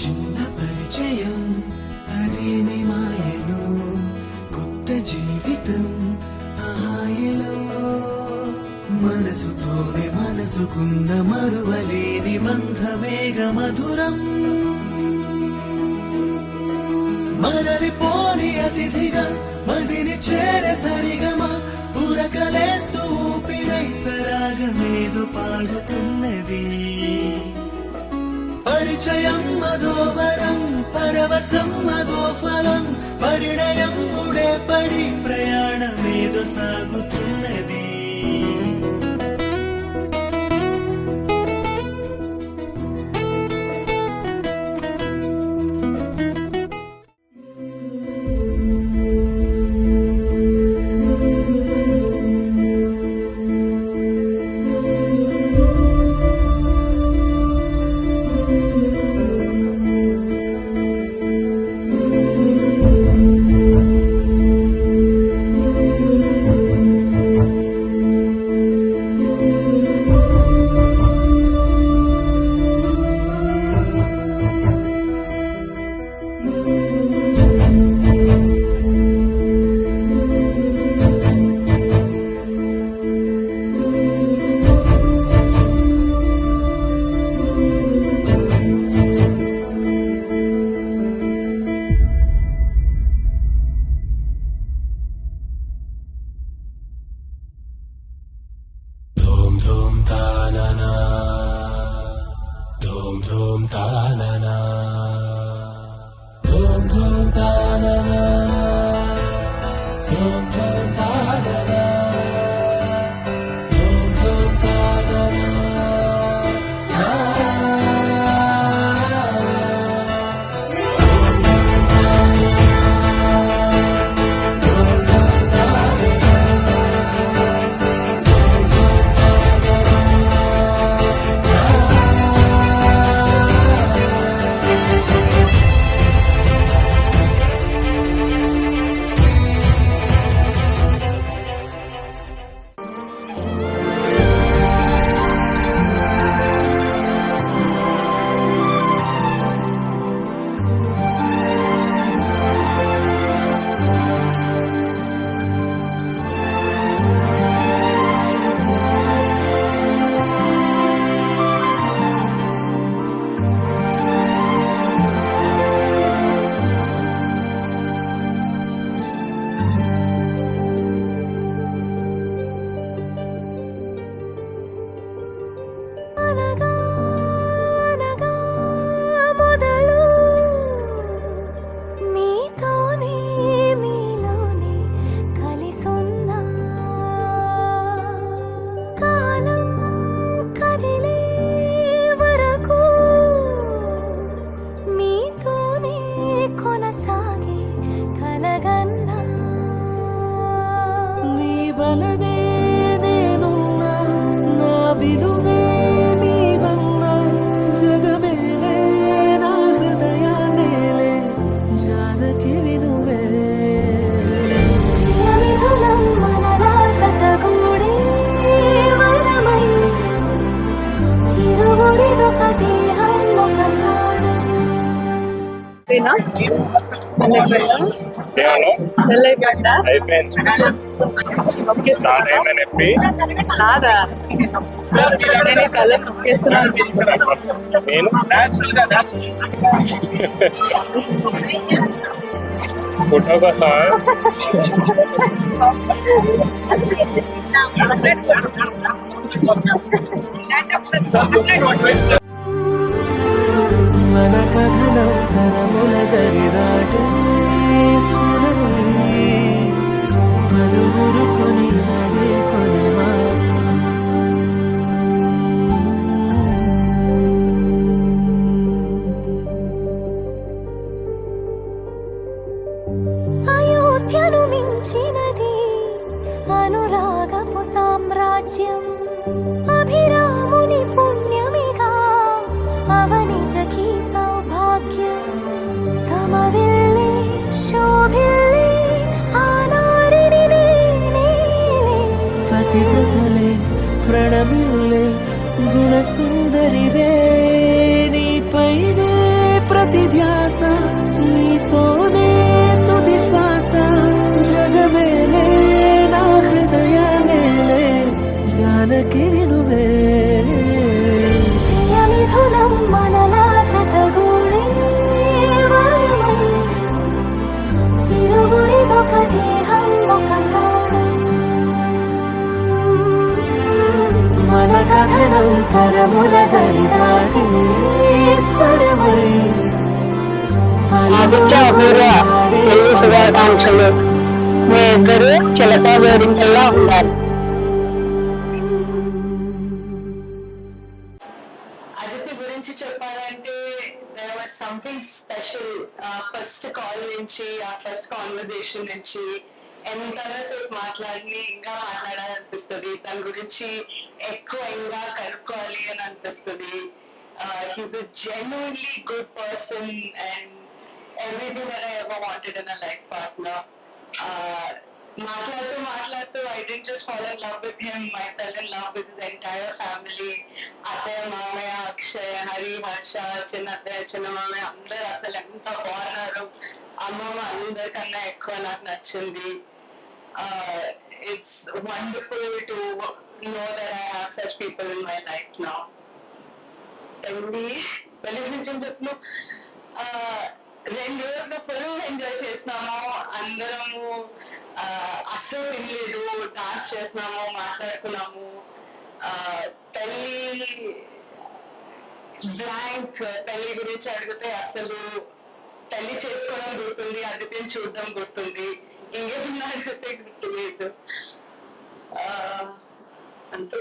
చిన్న పరిచయం అదేమి మాయలో కొత్త జీవితం హాయిలో మనసుతోనే మనసుకున్న మరువలేని బంధమేగ మధురం మరలిపోని అతిథిగా మదిని చేరే సరిగమా ఉరకలేస్తూ ఊపిరై సరాగమేదో పాడుతున్నది పరిచయం మదో వరం పరవశం మదో ఫలం పరిణయం ముడే పడి ప్రయాణమేదో సాగుతున్నది Dhum ta na na, dhum ta na na, dhum ta na na, dhum ta na na, dhum ta na na. Photo కోసం మన కథనం తరముల దరిదాటే పరుగురు కొని ఆడే కొనమాని అయోధ్యను మించినది అనురాగపు సామ్రాజ్యం అభిరాముని పుణ్యమిగా అవనిజకి సౌభాగ్యం తమ విల్లే శోభిల్లే ఆనారిని నేనే పతివ్రతలే ప్రణమిల్లే గుణసుందరివే నీపైనే ప్రతి తరముల దరిదాటి స్వరమై ఆదిత్య అపూర్వ పెళ్లి శుభాకాంక్షలు. మీ ఇద్దరు చిలక జోడించల్లా ఉండాలి. ఆదిత్య గురించి చెప్పాలంటే there was something special. First call నుంచి ఆ ఫస్ట్ కాన్వర్సేషన్ నుంచి ఎంతసేపు మాట్లాడి ఇంకా మాట్లాడాలనిపిస్తుంది. తన గురించి ఎక్కువ ఇంకా కనుక్కోవాలి అని అనిపిస్తుంది. He's a genuinely good person and everything that I ever wanted in a life partner. మాట్లాడుతూ I didn't just fall in love with him, I fell in love with his entire family. అత్తయ్య, మామయ్య, అక్షయ్, హరి, హర్ష, చిన్న అత్తయ్య, చిన్న మామయ్య అందరు అసలు ఎంత బాగున్నారు. అమ్మమ్మ అందరికన్నా ఎక్కువ నాకు నచ్చింది. It's wonderful to know that I have such people in my life now. పెళ్లి గురించి చెప్పు. 2 రోజులు ఫుల్ ఎంజాయ్ చేసినాము అందరము. అస్సలు తినలేదు, డాన్స్ చేసినాము, మాట్లాడుకున్నాము. పెళ్లి గురించి అడిగితే అసలు పెళ్లి చేసుకోవడం గుర్తుంది, ఆదిత్యని చూడడం గుర్తుంది, ఇంకేమన్నా అడిగితే గుర్తులేదు. అంతే.